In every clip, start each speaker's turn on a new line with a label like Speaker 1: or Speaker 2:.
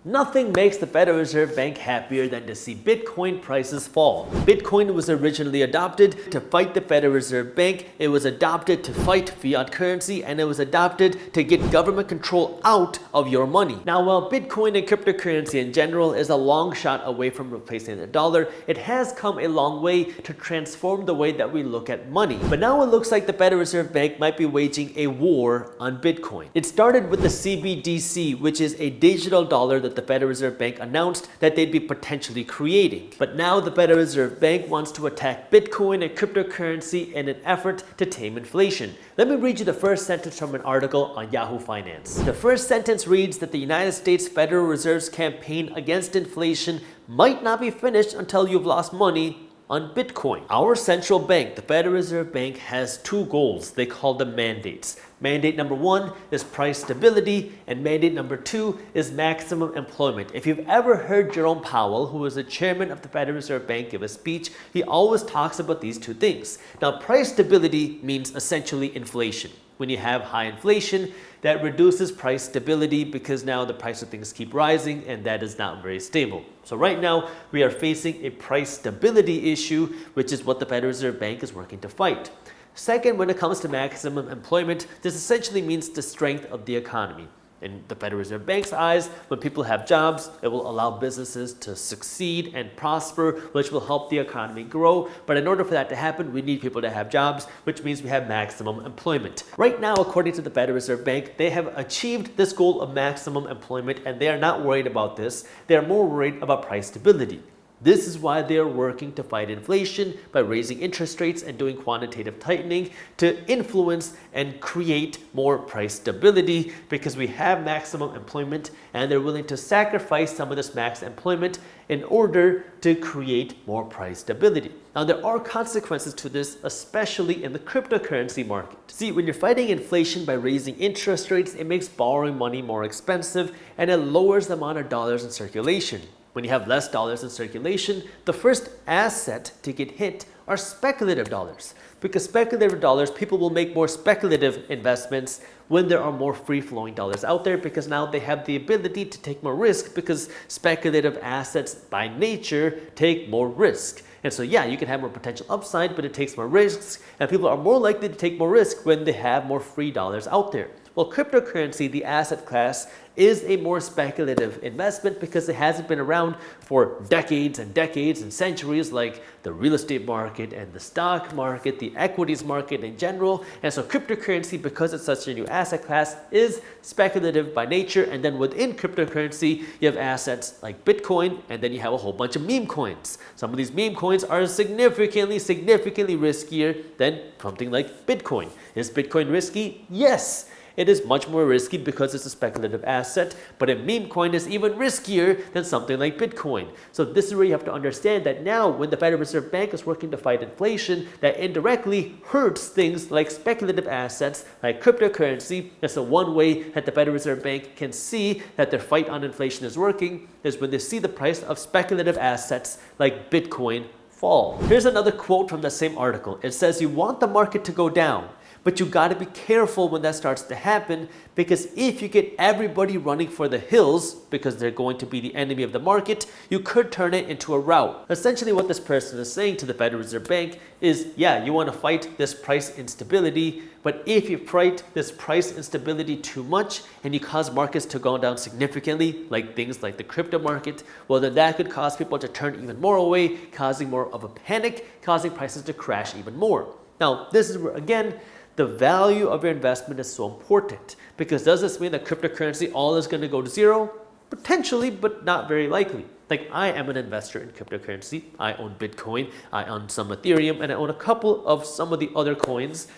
Speaker 1: Nothing makes the Federal Reserve Bank happier than to see Bitcoin prices fall. Bitcoin was originally adopted to fight the Federal Reserve Bank, it was adopted to fight fiat currency, and it was adopted to get government control out of your money. Now, while Bitcoin and cryptocurrency in general is a long shot away from replacing the dollar, it has come a long way to transform the way that we look at money. But now it looks like the Federal Reserve Bank might be waging a war on Bitcoin. It started with the CBDC, which is a digital dollar that the Federal Reserve Bank announced that they'd be potentially creating. But now the Federal Reserve Bank wants to attack Bitcoin and cryptocurrency in an effort to tame inflation. Let me read you the first sentence from an article on Yahoo Finance. The first sentence reads that the United States Federal Reserve's campaign against inflation might not be finished until you've lost money on Bitcoin. Our central bank, the Federal Reserve Bank, has two goals. They call them mandates. Mandate number one is price stability, and mandate number two is maximum employment. If you've ever heard Jerome Powell, who is the chairman of the Federal Reserve Bank, give a speech, he always talks about these two things. Now, price stability means essentially inflation. When you have high inflation, that reduces price stability because now the price of things keep rising, and that is not very stable. So right now, we are facing a price stability issue, which is what the Federal Reserve Bank is working to fight. Second, when it comes to maximum employment, this essentially means the strength of the economy. In the Federal Reserve Bank's eyes, when people have jobs, it will allow businesses to succeed and prosper, which will help the economy grow. But in order for that to happen, we need people to have jobs, which means we have maximum employment. Right now, according to the Federal Reserve Bank, they have achieved this goal of maximum employment, and they are not worried about this. They are more worried about price stability. This is why they are working to fight inflation by raising interest rates and doing quantitative tightening to influence and create more price stability, because we have maximum employment and they're willing to sacrifice some of this max employment in order to create more price stability. Now, there are consequences to this, especially in the cryptocurrency market. See, when you're fighting inflation by raising interest rates, it makes borrowing money more expensive and it lowers the amount of dollars in circulation. When you have less dollars in circulation, the first asset to get hit are speculative dollars. Because speculative dollars, people will make more speculative investments when there are more free-flowing dollars out there, because now they have the ability to take more risk, because speculative assets by nature take more risk. And so yeah, you can have more potential upside, but it takes more risks, and people are more likely to take more risk when they have more free dollars out there. Well, cryptocurrency, the asset class, is a more speculative investment because it hasn't been around for decades and centuries, like the real estate market and the stock market, the equities market in general. And so cryptocurrency, because it's such a new asset class, is speculative by nature. And then within cryptocurrency, you have assets like Bitcoin, and then you have a whole bunch of meme coins. Some of these meme coins are significantly riskier than something like Bitcoin. Is Bitcoin risky? Yes. It is much more risky because it's a speculative asset, but a meme coin is even riskier than something like Bitcoin. So this is where you have to understand that now when the Federal Reserve Bank is working to fight inflation, that indirectly hurts things like speculative assets like cryptocurrency. And so one way that the Federal Reserve Bank can see that their fight on inflation is working is when they see the price of speculative assets like Bitcoin fall. Here's another quote from the same article. It says, "You want the market to go down, but you got to be careful when that starts to happen, because if you get everybody running for the hills because they're going to be the enemy of the market, you could turn it into a rout." Essentially what this person is saying to the Federal Reserve Bank is, yeah, you want to fight this price instability, but if you fight this price instability too much and you cause markets to go down significantly, like things like the crypto market, well, then that could cause people to turn even more away, causing more of a panic, causing prices to crash even more. Now, this is where, again, the value of your investment is so important, because does this mean that cryptocurrency all is going to go to zero? Potentially, but not very likely. Like, I am an investor in cryptocurrency. I own Bitcoin, I own some Ethereum, and I own a couple of some of the other coins.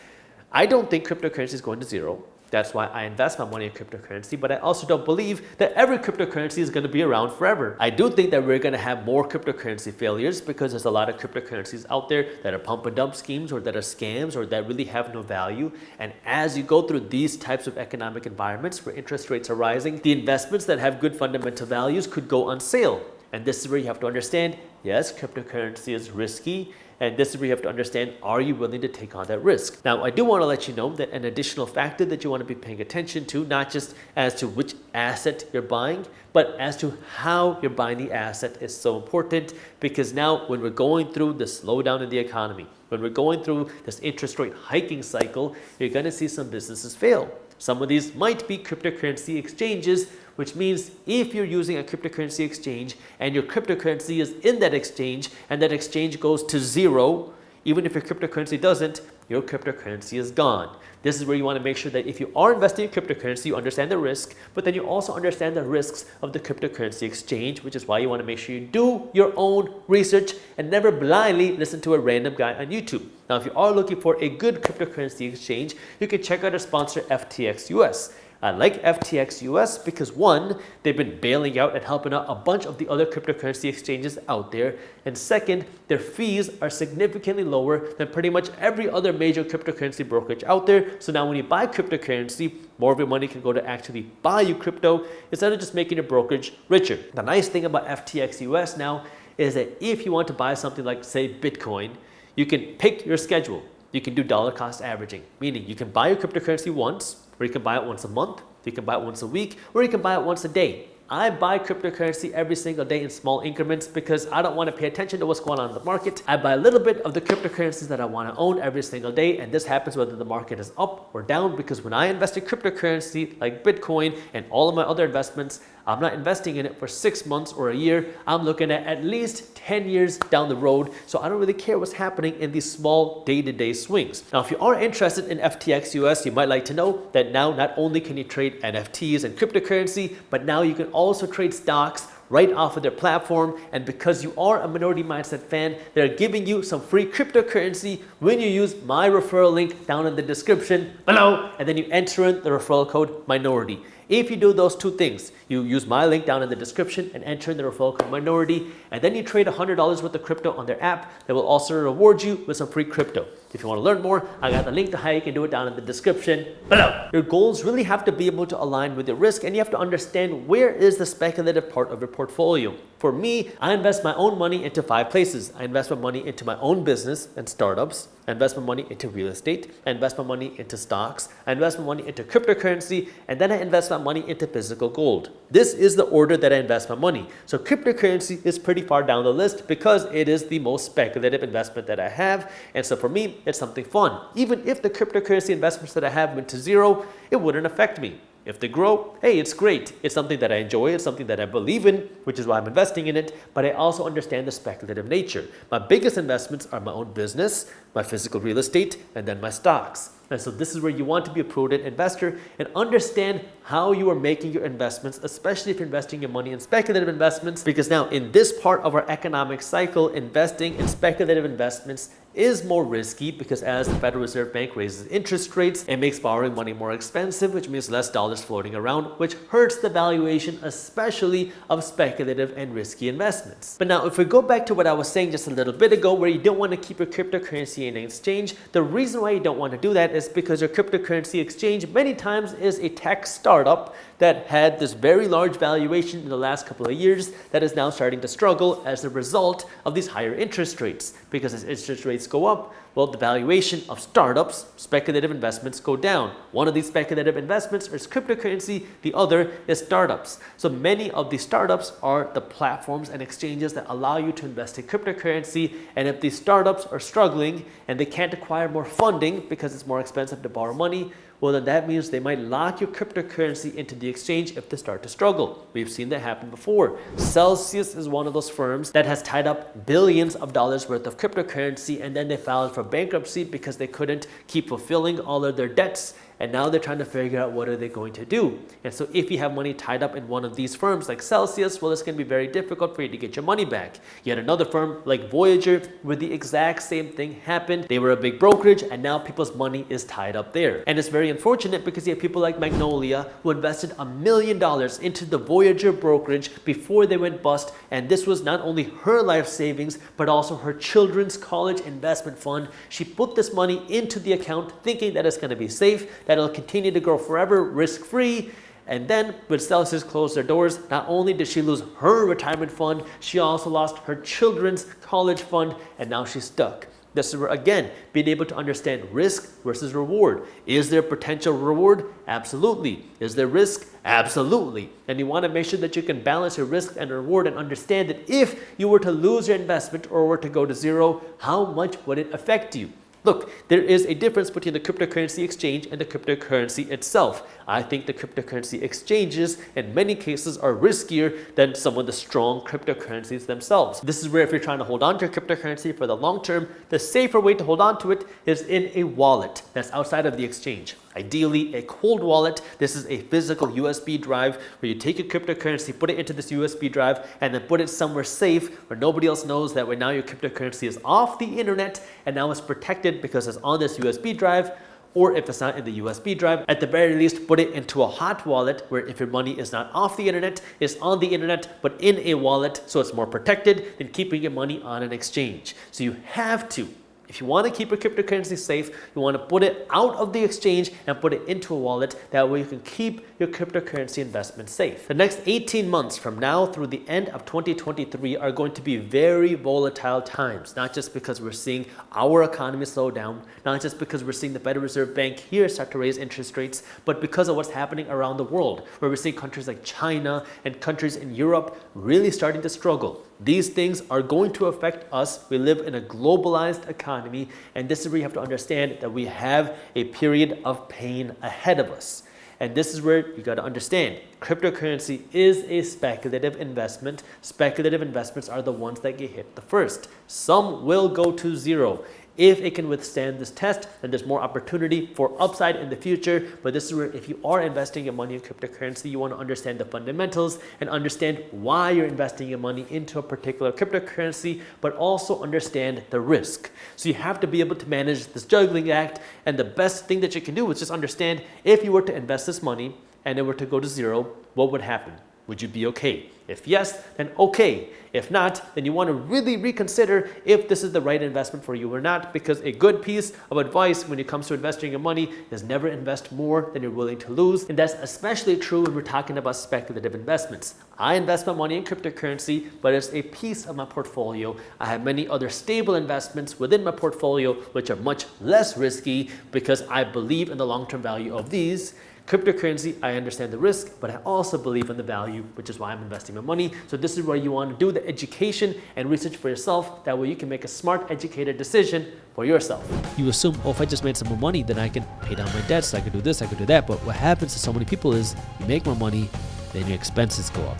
Speaker 1: I don't think cryptocurrency is going to zero. That's why I invest my money in cryptocurrency, but I also don't believe that every cryptocurrency is going to be around forever. I do think that we're going to have more cryptocurrency failures, because there's a lot of cryptocurrencies out there that are pump and dump schemes, or that are scams, or that really have no value. And as you go through these types of economic environments where interest rates are rising, the investments that have good fundamental values could go on sale. And this is where you have to understand, yes, cryptocurrency is risky, And this is where you have to understand, are you willing to take on that risk? Now, I do want to let you know that an additional factor that you want to be paying attention to, not just as to which asset you're buying, but as to how you're buying the asset is so important, because now when we're going through the slowdown in the economy, when we're going through this interest rate hiking cycle, you're going to see some businesses fail. Some of these might be cryptocurrency exchanges, which means if you're using a cryptocurrency exchange and your cryptocurrency is in that exchange and that exchange goes to zero, even if your cryptocurrency doesn't, your cryptocurrency is gone. This is where you want to make sure that if you are investing in cryptocurrency, you understand the risk, but then you also understand the risks of the cryptocurrency exchange, which is why you want to make sure you do your own research and never blindly listen to a random guy on YouTube. Now, if you are looking for a good cryptocurrency exchange, you can check out our sponsor, FTX US. I like FTX US because one, they've been bailing out and helping out a bunch of the other cryptocurrency exchanges out there. And second, their fees are significantly lower than pretty much every other major cryptocurrency brokerage out there. So now when you buy cryptocurrency, more of your money can go to actually buy you crypto instead of just making your brokerage richer. The nice thing about FTX US now is that if you want to buy something like, say, Bitcoin, you can pick your schedule. You can do dollar cost averaging, meaning you can buy your cryptocurrency once, or you can buy it once a month, you can buy it once a week, or you can buy it once a day. I buy cryptocurrency every single day in small increments because I don't want to pay attention to what's going on in the market. I buy a little bit of the cryptocurrencies that I want to own every single day, and this happens whether the market is up or down, because when I invest in cryptocurrency like Bitcoin and all of my other investments, I'm not investing in it for 6 months or a year. I'm looking at least 10 years down the road. So I don't really care what's happening in these small day-to-day swings. Now, if you are interested in FTX US, you might like to know that now not only can you trade NFTs and cryptocurrency, but now you can also trade stocks right off of their platform. And because you are a Minority Mindset fan, they're giving you some free cryptocurrency when you use my referral link down in the description below, and then you enter in the referral code MINORITY. If you do those two things, you use my link down in the description and enter in the referral code MINORITY, and then you trade $100 worth of crypto on their app, they will also reward you with some free crypto. If you want to learn more, I got the link to how you can do it down in the description below. Your goals really have to be able to align with your risk, and you have to understand where is the speculative part of your portfolio. For me, I invest my own money into 5 places. I invest my money into my own business and startups. I invest my money into real estate. I invest my money into stocks. I invest my money into cryptocurrency. And then I invest my money into physical gold. This is the order that I invest my money. So cryptocurrency is pretty far down the list because it is the most speculative investment that I have. And so for me, it's something fun. Even if the cryptocurrency investments that I have went to zero, it wouldn't affect me. If they grow, hey, it's great. It's something that I enjoy. It's something that I believe in, which is why I'm investing in it. But I also understand the speculative nature. My biggest investments are my own business, my physical real estate, and then my stocks. And so this is where you want to be a prudent investor and understand how you are making your investments, especially if you're investing your money in speculative investments. Because now in this part of our economic cycle, investing in speculative investments is more risky because as the Federal Reserve Bank raises interest rates, it makes borrowing money more expensive, which means less dollars floating around, which hurts the valuation, especially of speculative and risky investments. But now if we go back to what I was saying just a little bit ago, where you don't want to keep your cryptocurrency in an exchange, the reason why you don't want to do that is because your cryptocurrency exchange many times is a tech startup that had this very large valuation in the last couple of years that is now starting to struggle as a result of these higher interest rates. Because as interest rates go up, well, the valuation of startups, speculative investments, go down. One of these speculative investments is cryptocurrency, the other is startups. So many of these startups are the platforms and exchanges that allow you to invest in cryptocurrency. And if these startups are struggling and they can't acquire more funding because it's more expensive to borrow money, well, then that means they might lock your cryptocurrency into the exchange if they start to struggle. We've seen that happen before. Celsius is one of those firms that has tied up billions of dollars worth of cryptocurrency, and then they filed for bankruptcy because they couldn't keep fulfilling all of their debts. And now they're trying to figure out what are they going to do. And so if you have money tied up in one of these firms like Celsius, well, it's going to be very difficult for you to get your money back. Yet another firm like Voyager, where the exact same thing happened. They were a big brokerage and now people's money is tied up there. And it's very unfortunate because you have people like Magnolia who invested $1 million into the Voyager brokerage before they went bust. And this was not only her life savings, but also her children's college investment fund. She put this money into the account thinking that it's going to be safe, that it'll continue to grow forever risk-free, And then when Celsius closed their doors, not only did she lose her retirement fund, she also lost her children's college fund, and now she's stuck. This is where, again, being able to understand risk versus reward. Is there potential reward? Absolutely. Is there risk? Absolutely. And you want to make sure that you can balance your risk and reward and understand that if you were to lose your investment or were to go to zero, how much would it affect you? Look, there is a difference between the cryptocurrency exchange and the cryptocurrency itself. I think the cryptocurrency exchanges in many cases are riskier than some of the strong cryptocurrencies themselves. This is where if you're trying to hold on to your cryptocurrency for the long term, the safer way to hold on to it is in a wallet that's outside of the exchange. Ideally, a cold wallet. This is a physical USB drive where you take your cryptocurrency, put it into this USB drive, and then put it somewhere safe where nobody else knows that way now your cryptocurrency is off the internet and now it's protected because it's on this USB drive. Or if it's not in the USB drive, at the very least, put it into a hot wallet where if your money is not off the internet, it's on the internet, but in a wallet, so it's more protected than keeping your money on an exchange. So you have to, if you want to keep your cryptocurrency safe, you want to put it out of the exchange and put it into a wallet. That way you can keep your cryptocurrency investment safe. The next 18 months from now through the end of 2023 are going to be very volatile times, not just because we're seeing our economy slow down, not just because we're seeing the Federal Reserve Bank here start to raise interest rates, but because of what's happening around the world, where we're seeing countries like China and countries in Europe really starting to struggle. These things are going to affect us. We live in a globalized economy, and this is where you have to understand that we have a period of pain ahead of us. And this is where you got to understand cryptocurrency is a speculative investment. Speculative investments are the ones that get hit the first. Some will go to zero. If it can withstand this test, then there's more opportunity for upside in the future. But this is where if you are investing your money in cryptocurrency, you want to understand the fundamentals and understand why you're investing your money into a particular cryptocurrency, but also understand the risk. So you have to be able to manage this juggling act. And the best thing that you can do is just understand if you were to invest this money and it were to go to zero, what would happen? Would you be okay? If yes, then okay. If not, then you want to really reconsider if this is the right investment for you or not, because a good piece of advice when it comes to investing your money is never invest more than you're willing to lose. And that's especially true when we're talking about speculative investments. I invest my money in cryptocurrency, but it's a piece of my portfolio. I have many other stable investments within my portfolio, which are much less risky because I believe in the long-term value of these. Cryptocurrency, I understand the risk, but I also believe in the value, which is why I'm investing my money. So this is where you want to do the education and research for yourself. That way you can make a smart, educated decision for yourself. You assume, oh, if I just made some more money, then I can pay down my debts, I can do this, I can do that. But what happens to so many people is you make more money, then your expenses go up.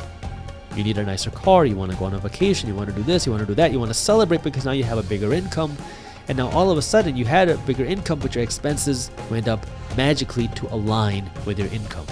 Speaker 1: You need a nicer car, you want to go on a vacation, you want to do this, you want to do that, you want to celebrate because now you have a bigger income. And now all of a sudden you had a bigger income, but your expenses went up magically to align with your income.